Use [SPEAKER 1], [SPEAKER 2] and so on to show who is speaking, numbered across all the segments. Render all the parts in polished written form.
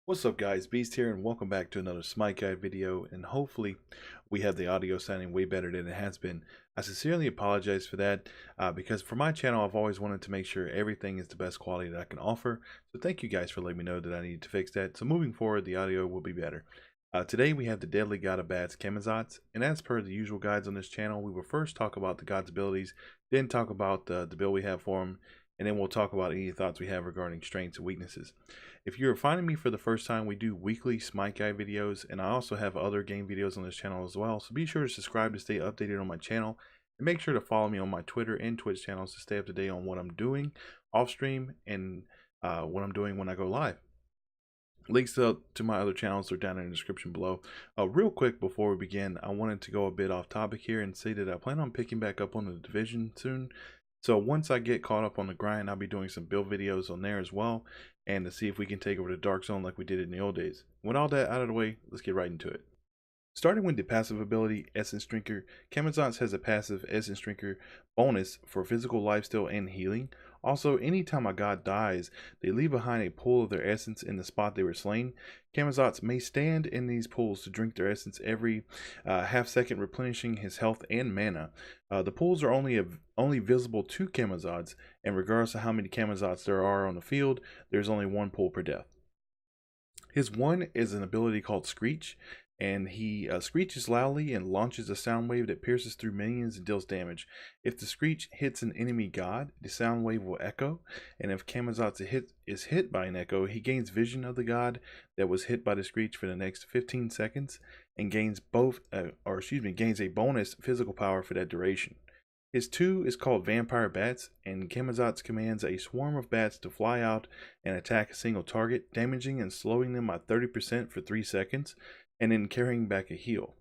[SPEAKER 1] What's up guys, Beast here and welcome back to another Smite Guide video, and hopefully we have the audio sounding way better than it has been. I sincerely apologize for that because for my channel I've always wanted to make sure everything is the best quality that I can offer, so thank you guys for letting me know that I need to fix that. So moving forward the audio will be better. Today we have the deadly god of bats, Camazotz, and as per the usual guides on this channel, we will first talk about the god's abilities, then talk about the build we have for him, and then we'll talk about any thoughts we have regarding strengths and weaknesses. If you're finding me for the first time, we do weekly Smite Guide videos, and I also have other game videos on this channel as well, so be sure to subscribe to stay updated on my channel, and make sure to follow me on my Twitter and Twitch channels to stay up to date on what I'm doing off stream and what I'm doing when I go live. Links to my other channels are down in the description below. Real quick before we begin, I wanted to go a bit off topic here and say that I plan on picking back up on the Division soon. So once I get caught up on the grind, I'll be doing some build videos on there as well, and to see if we can take over the Dark Zone like we did in the old days. With all that out of the way, let's get right into it. Starting with the passive ability, Essence Drinker, Camazotz has a passive Essence Drinker bonus for physical lifesteal and healing. Also, anytime a god dies, they leave behind a pool of their essence in the spot they were slain. Camazotz may stand in these pools to drink their essence every half second, replenishing his health and mana. The pools are only visible to Camazotz, and regardless of how many Camazotz there are on the field, there's only one pool per death. His one is an ability called Screech, and he screeches loudly and launches a sound wave that pierces through minions and deals damage. If the screech hits an enemy god, the sound wave will echo, and if Camazotz is hit by an echo, he gains vision of the god that was hit by the screech for the next 15 seconds, and gains gains a bonus physical power for that duration. His 2 is called Vampire Bats, and Camazotz commands a swarm of bats to fly out and attack a single target, damaging and slowing them by 30% for 3 seconds, and then carrying back a heal.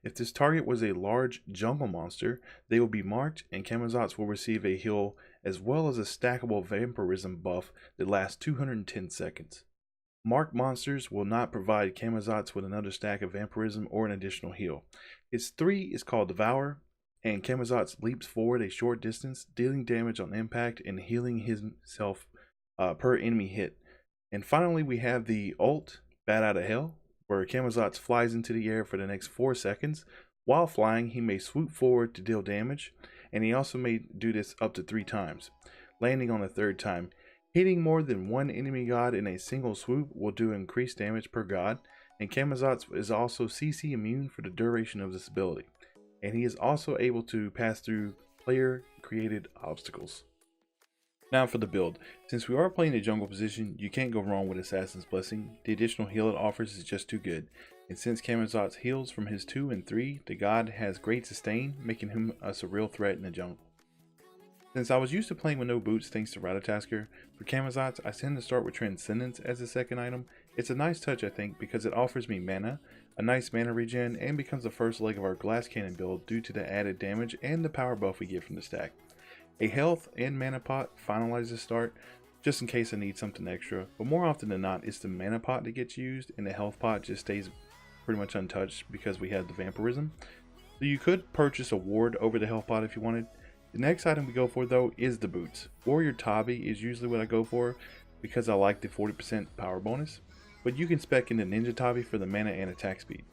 [SPEAKER 1] If this target was a large jungle monster, they will be marked, and Camazotz will receive a heal as well as a stackable vampirism buff that lasts 210 seconds. Marked monsters will not provide Camazotz with another stack of vampirism or an additional heal. His 3 is called Devour, and Camazotz leaps forward a short distance, dealing damage on impact and healing himself per enemy hit. And finally, we have the ult, Bat Out of Hell, where Camazotz flies into the air for the next 4 seconds. While flying, he may swoop forward to deal damage, and he also may do this up to 3 times, landing on the 3rd time. Hitting more than one enemy god in a single swoop will do increased damage per god, and Camazotz is also CC immune for the duration of this ability, and he is also able to pass through player created obstacles. Now for the build. Since we are playing the jungle position, you can't go wrong with Assassin's Blessing. The additional heal it offers is just too good, and since Camazotz heals from his 2 and 3, the god has great sustain, making him a real threat in the jungle. Since I was used to playing with no boots thanks to Ratatasker, for Camazotz I tend to start with Transcendence as a second item. It's a nice touch I think because it offers me mana, a nice mana regen, and becomes the first leg of our glass cannon build due to the added damage and the power buff we get from the stack. A health and mana pot finalizes the start, just in case I need something extra, but more often than not it's the mana pot that gets used and the health pot just stays pretty much untouched because we have the vampirism. So you could purchase a ward over the health pot if you wanted. The next item we go for though is the boots. Warrior Tabi is usually what I go for because I like the 40% power bonus, but you can spec in the Ninja Tabi for the mana and attack speed.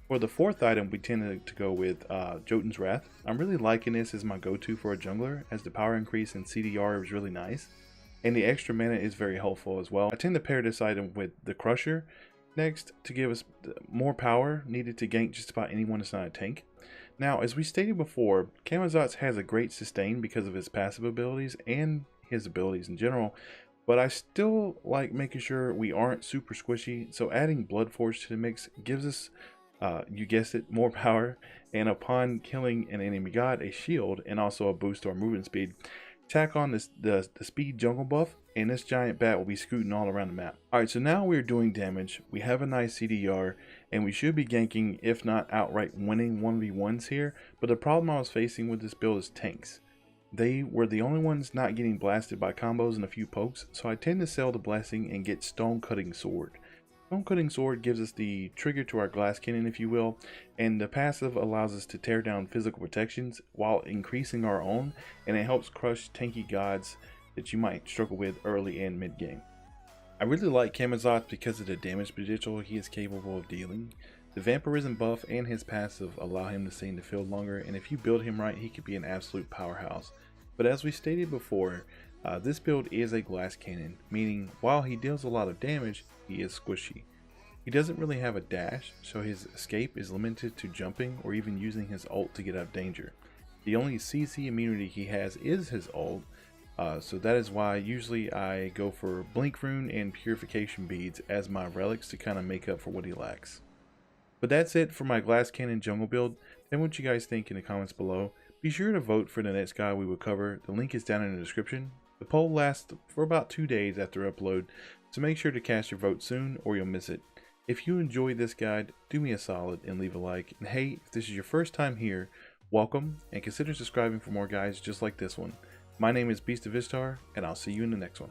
[SPEAKER 1] For the 4th item we tend to go with Jotun's Wrath. I'm really liking this as my go-to for a jungler as the power increase in CDR is really nice, and the extra mana is very helpful as well. I tend to pair this item with the Crusher next to give us more power needed to gank just about anyone that's not a tank. Now, as we stated before, Camazotz has a great sustain because of his passive abilities and his abilities in general, but I still like making sure we aren't super squishy, so adding Blood Force to the mix gives us, you guessed it, more power, and upon killing an enemy god, a shield, and also a boost to our movement speed. Tack on the speed jungle buff, and this giant bat will be scooting all around the map. Alright, so now we're doing damage, we have a nice CDR, and we should be ganking, if not outright winning 1v1s here, but the problem I was facing with this build is tanks. They were the only ones not getting blasted by combos and a few pokes, so I tend to sell the blessing and get Stone Cutting Sword. Stone Cutting Sword gives us the trigger to our glass cannon, if you will, and the passive allows us to tear down physical protections while increasing our own, and it helps crush tanky gods that you might struggle with early and mid game. I really like Camazotz because of the damage potential he is capable of dealing. The vampirism buff and his passive allow him to stay in the field longer, and if you build him right, he could be an absolute powerhouse. But as we stated before, this build is a glass cannon, meaning while he deals a lot of damage, he is squishy. He doesn't really have a dash, so his escape is limited to jumping or even using his ult to get out of danger. The only CC immunity he has is his ult, so that is why usually I go for Blink Rune and Purification Beads as my relics to kind of make up for what he lacks. But that's it for my Glass Cannon jungle build. Tell me what you guys think in the comments below. Be sure to vote for the next guy we will cover. The link is down in the description. The poll lasts for about 2 days after upload, so make sure to cast your vote soon or you'll miss it. If you enjoyed this guide, do me a solid and leave a like. And hey, if this is your first time here, welcome, and consider subscribing for more guides just like this one. My name is Beast of Ishtar, and I'll see you in the next one.